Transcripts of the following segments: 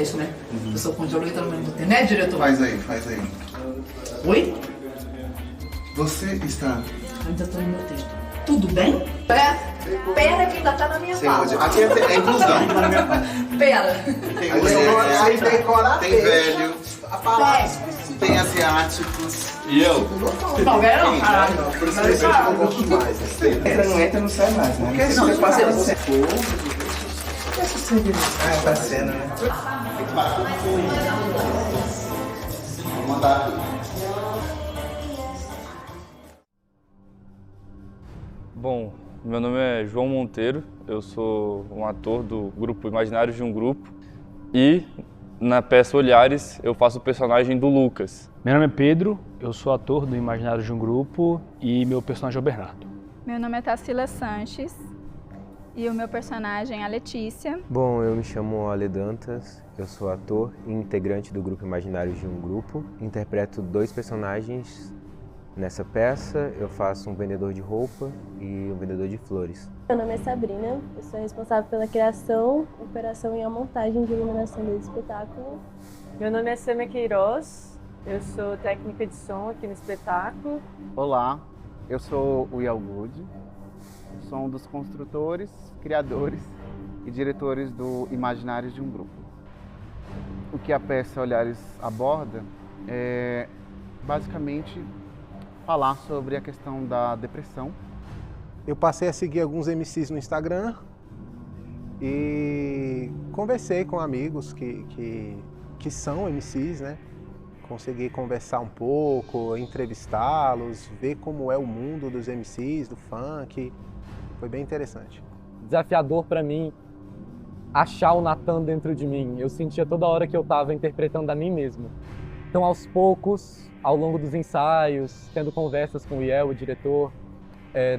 podcast, né? Eu sou com o Jolita no mesmo tempo, né, diretor? Faz aí. Oi? Você está... Ainda tô no meu texto. Tudo bem? Pera que ainda tá na minha fala. Aqui é inclusão. Pera. Tem mulher, Aí tem coração. tem velho, tem asiáticos. E eu? Não, velho não, caralho. Por isso que eu senti um pouco mais. Entra, não entra, não sai mais, né? Porque Não, você passa por você- tá sendo, né? Vou mandar. Bom, meu nome é João Monteiro, eu sou um ator do grupo Imaginários de um Grupo e na peça Olhares eu faço o personagem do Lucas. Meu nome é Pedro, eu sou ator do Imaginários de um Grupo e meu personagem é o Bernardo. Meu nome é Tarsila Sanches e o meu personagem é a Letícia. Bom, eu me chamo Ale Dantas, eu sou ator e integrante do grupo Imaginários de um Grupo. Interpreto 2 personagens nessa peça. Eu faço um vendedor de roupa e um vendedor de flores. Meu nome é Sabrina, eu sou responsável pela criação, operação e a montagem de iluminação desse espetáculo. Meu nome é Sêmia Queiroz, eu sou técnica de som aqui no espetáculo. Olá, eu sou o Yael Good, sou um dos construtores, criadores e diretores do Imaginários de um Grupo. O que a peça Olhares aborda é basicamente falar sobre a questão da depressão. Eu passei a seguir alguns MCs no Instagram e conversei com amigos que são MCs, né? Consegui conversar um pouco, entrevistá-los, ver como é o mundo dos MCs, do funk. Foi bem interessante. Desafiador para mim achar o Natan dentro de mim. Eu sentia toda hora que eu estava interpretando a mim mesmo. Então, aos poucos, ao longo dos ensaios, tendo conversas com o Iel, o diretor,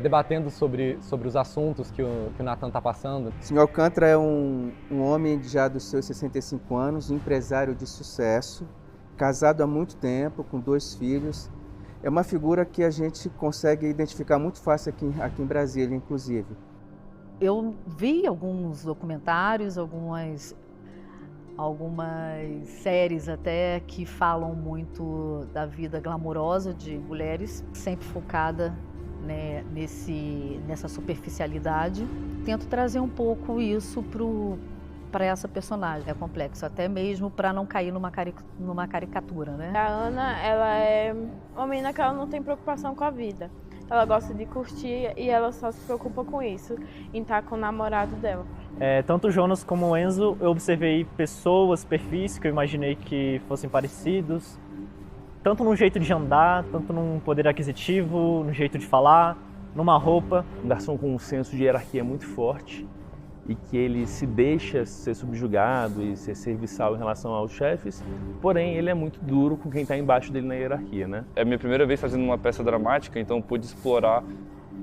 debatendo sobre os assuntos que o Natan está passando. O Sr. Alcântara é um homem já dos seus 65 anos, um empresário de sucesso, casado há muito tempo, com 2 filhos. É uma figura que a gente consegue identificar muito fácil aqui em Brasília, inclusive. Eu vi alguns documentários, algumas séries até que falam muito da vida glamourosa de mulheres, sempre focada, né, nessa superficialidade. Tento trazer um pouco isso para essa personagem. É complexo, até mesmo para não cair numa caricatura, né? A Ana, ela é uma menina que ela não tem preocupação com a vida. Ela gosta de curtir e ela só se preocupa com isso, em estar com o namorado dela. Tanto o Jonas como o Enzo, eu observei pessoas, perfis que eu imaginei que fossem parecidos, tanto no jeito de andar, tanto num poder aquisitivo, no jeito de falar, numa roupa. Um garçom com um senso de hierarquia muito forte e que ele se deixa ser subjugado e ser serviçal em relação aos chefes, porém ele é muito duro com quem está embaixo dele na hierarquia, né? É a minha primeira vez fazendo uma peça dramática, então pude explorar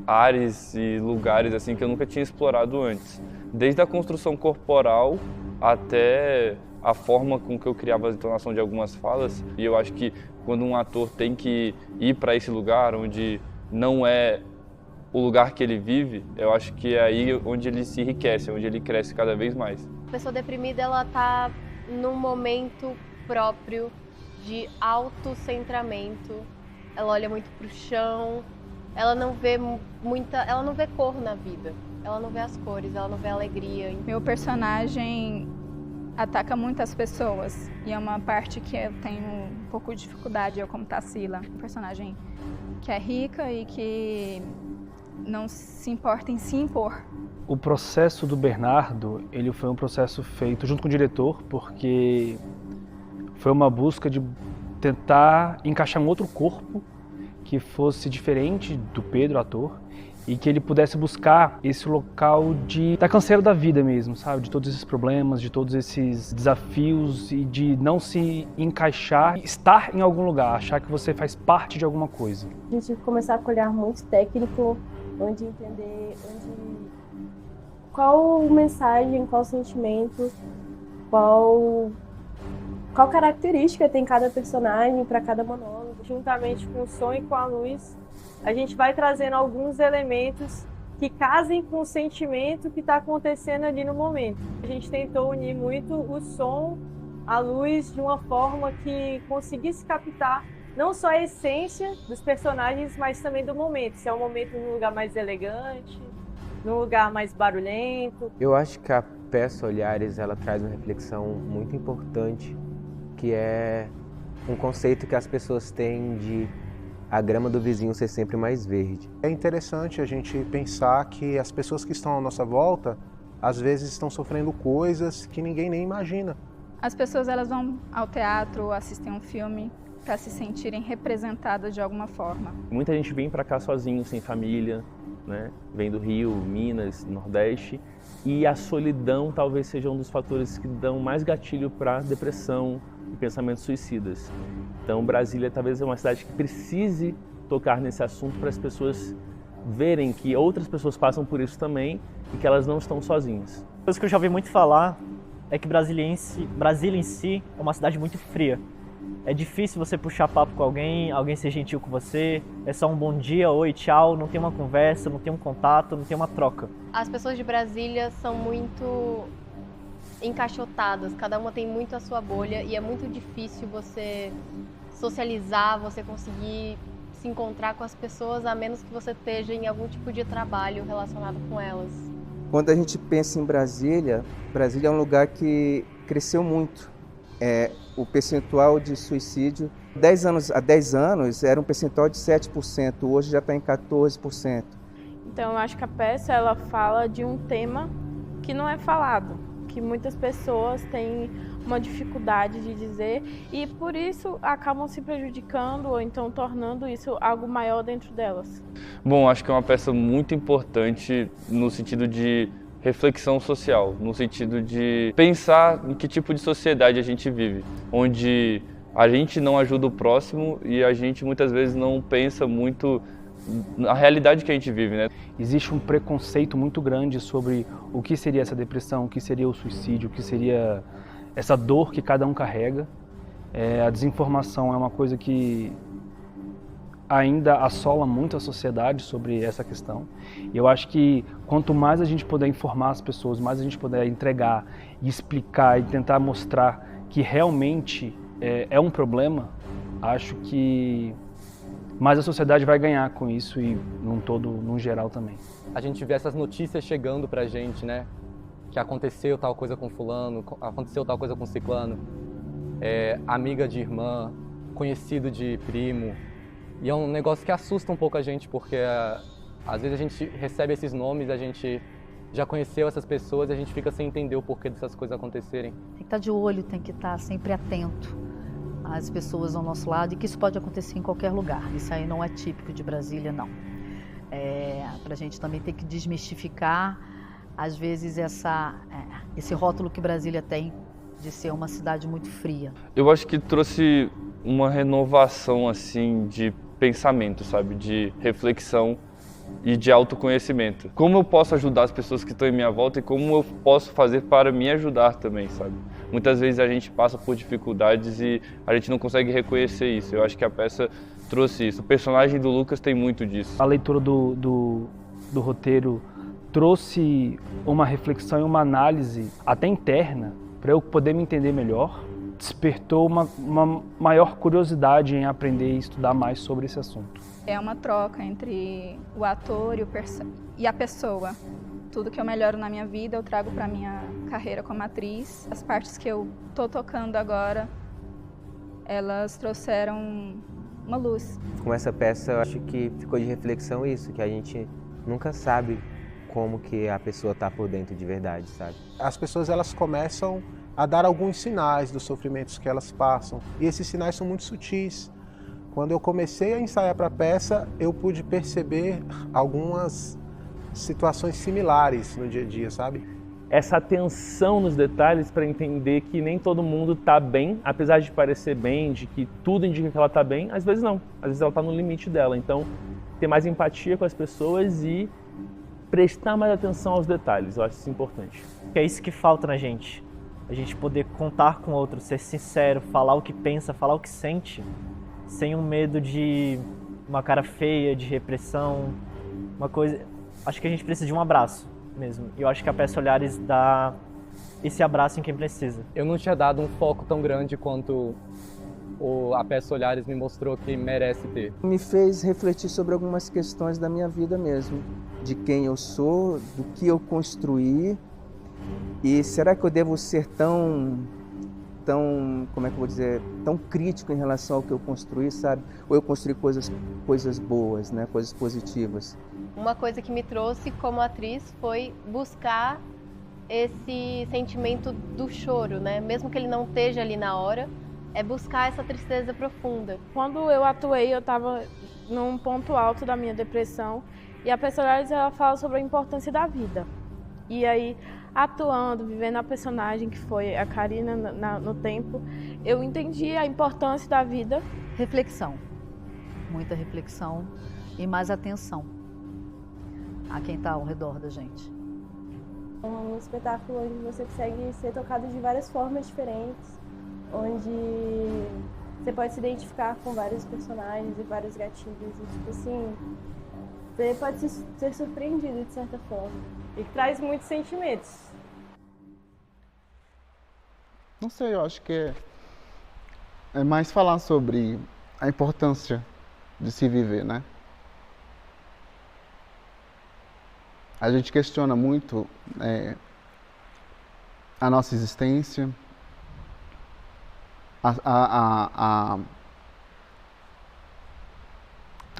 áreas e lugares assim que eu nunca tinha explorado antes. Desde a construção corporal até a forma com que eu criava a entonação de algumas falas. E eu acho que quando um ator tem que ir para esse lugar onde não é o lugar que ele vive, eu acho que é aí onde ele se enriquece, onde ele cresce cada vez mais. A pessoa deprimida, ela tá num momento próprio de autocentramento. Ela olha muito pro chão, ela não vê cor na vida. Ela não vê as cores, ela não vê a alegria. Meu personagem ataca muitas pessoas e é uma parte que eu tenho um pouco de dificuldade, eu como Tarsila. Um personagem que é rica e que não se importa em se impor. O processo do Bernardo, ele foi um processo feito junto com o diretor, porque foi uma busca de tentar encaixar um outro corpo que fosse diferente do Pedro, ator, e que ele pudesse buscar esse local da canseira da vida mesmo, sabe? De todos esses problemas, de todos esses desafios e de não se encaixar, estar em algum lugar, achar que você faz parte de alguma coisa. A gente começar com um olhar muito técnico, onde entender qual mensagem, qual sentimento, qual característica tem cada personagem para cada monólogo. Juntamente com o som e com a luz, a gente vai trazendo alguns elementos que casem com o sentimento que está acontecendo ali no momento. A gente tentou unir muito o som a luz de uma forma que conseguisse captar não só a essência dos personagens, mas também do momento. Se é um momento num lugar mais elegante, num lugar mais barulhento. Eu acho que a peça Olhares, ela traz uma reflexão muito importante, que é um conceito que as pessoas têm de a grama do vizinho ser sempre mais verde. É interessante a gente pensar que as pessoas que estão à nossa volta, às vezes estão sofrendo coisas que ninguém nem imagina. As pessoas elas vão ao teatro, assistem um filme para se sentirem representadas de alguma forma. Muita gente vem para cá sozinho, sem família, né? Vem do Rio, Minas, Nordeste, e a solidão talvez seja um dos fatores que dão mais gatilho para depressão e pensamentos suicidas. Então Brasília talvez é uma cidade que precise tocar nesse assunto para as pessoas verem que outras pessoas passam por isso também e que elas não estão sozinhas. Uma coisa que eu já ouvi muito falar é que Brasília em si é uma cidade muito fria. É difícil você puxar papo com alguém ser gentil com você, é só um bom dia, oi, tchau, não tem uma conversa, não tem um contato, não tem uma troca. As pessoas de Brasília são muito encaixotadas, cada uma tem muito a sua bolha e é muito difícil você socializar, você conseguir se encontrar com as pessoas, a menos que você esteja em algum tipo de trabalho relacionado com elas. Quando a gente pensa em Brasília, Brasília é um lugar que cresceu muito. O percentual de suicídio, há 10 anos era um percentual de 7%, hoje já está em 14%. Então eu acho que a peça ela fala de um tema que não é falado, que muitas pessoas têm uma dificuldade de dizer e por isso acabam se prejudicando ou então tornando isso algo maior dentro delas. Bom, acho que é uma peça muito importante no sentido de reflexão social, no sentido de pensar em que tipo de sociedade a gente vive, onde a gente não ajuda o próximo e a gente muitas vezes não pensa muito na realidade que a gente vive, né? Existe um preconceito muito grande sobre o que seria essa depressão, o que seria o suicídio, o que seria essa dor que cada um carrega. A desinformação é uma coisa que ainda assola muito a sociedade sobre essa questão. E eu acho que quanto mais a gente puder informar as pessoas, mais a gente puder entregar e explicar e tentar mostrar que realmente é um problema, acho que mais a sociedade vai ganhar com isso e num geral também. A gente vê essas notícias chegando pra gente, né? Que aconteceu tal coisa com fulano, aconteceu tal coisa com ciclano, amiga de irmã, conhecido de primo. E é um negócio que assusta um pouco a gente, porque às vezes a gente recebe esses nomes, a gente já conheceu essas pessoas e a gente fica sem entender o porquê dessas coisas acontecerem. Tem que estar de olho, tem que estar sempre atento às pessoas ao nosso lado e que isso pode acontecer em qualquer lugar. Isso aí não é típico de Brasília, não. Para a gente também ter que desmistificar, às vezes, esse rótulo que Brasília tem de ser uma cidade muito fria. Eu acho que trouxe uma renovação assim de pensamento, sabe, de reflexão e de autoconhecimento. Como eu posso ajudar as pessoas que estão em minha volta e como eu posso fazer para me ajudar também, sabe? Muitas vezes a gente passa por dificuldades e a gente não consegue reconhecer isso. Eu acho que a peça trouxe isso. O personagem do Lucas tem muito disso. A leitura do roteiro trouxe uma reflexão e uma análise até interna para eu poder me entender melhor. Despertou uma maior curiosidade em aprender e estudar mais sobre esse assunto. É uma troca entre o ator e a pessoa. Tudo que eu melhoro na minha vida eu trago para minha carreira como atriz. As partes que eu tô tocando agora, elas trouxeram uma luz. Com essa peça eu acho que ficou de reflexão isso, que a gente nunca sabe como que a pessoa tá por dentro de verdade, sabe? As pessoas elas começam a dar alguns sinais dos sofrimentos que elas passam. E esses sinais são muito sutis. Quando eu comecei a ensaiar para a peça, eu pude perceber algumas situações similares no dia a dia, sabe? Essa atenção nos detalhes para entender que nem todo mundo está bem, apesar de parecer bem, de que tudo indica que ela está bem, às vezes não. Às vezes ela está no limite dela. Então, ter mais empatia com as pessoas e prestar mais atenção aos detalhes. Eu acho isso importante. É isso que falta na gente. A gente poder contar com o outro, ser sincero, falar o que pensa, falar o que sente, sem um medo de uma cara feia, de repressão, uma coisa... Acho que a gente precisa de um abraço mesmo. E eu acho que a peça Olhares dá e se abracem quem precisa. Eu não tinha dado um foco tão grande quanto a peça Olhares me mostrou que merece ter. Me fez refletir sobre algumas questões da minha vida mesmo, de quem eu sou, do que eu construí, e será que eu devo ser tão, como é que eu vou dizer, tão crítico em relação ao que eu construí, sabe? Ou eu construí coisas boas, né? Coisas positivas. Uma coisa que me trouxe como atriz foi buscar esse sentimento do choro, né? Mesmo que ele não esteja ali na hora, é buscar essa tristeza profunda. Quando eu atuei, eu estava num ponto alto da minha depressão e a personagem ela fala sobre a importância da vida. E aí, atuando, vivendo a personagem que foi a Karina no tempo, eu entendi a importância da vida. Reflexão, muita reflexão e mais atenção a quem está ao redor da gente. É um espetáculo onde você consegue ser tocado de várias formas diferentes, onde você pode se identificar com vários personagens e vários gatilhos, e tipo assim, você pode ser surpreendido de certa forma. E que traz muitos sentimentos. Não sei, eu acho que é mais falar sobre a importância de se viver, né? A gente questiona muito a nossa existência,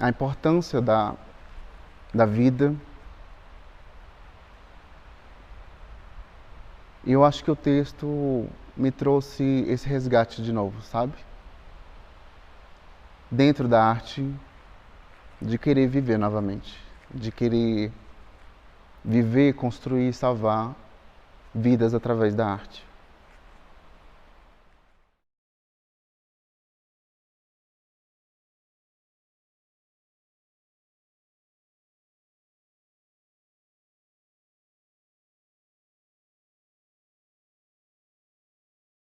a importância da vida. E eu acho que o texto me trouxe esse resgate de novo, sabe? Dentro da arte, de querer viver novamente, de querer viver, construir e salvar vidas através da arte.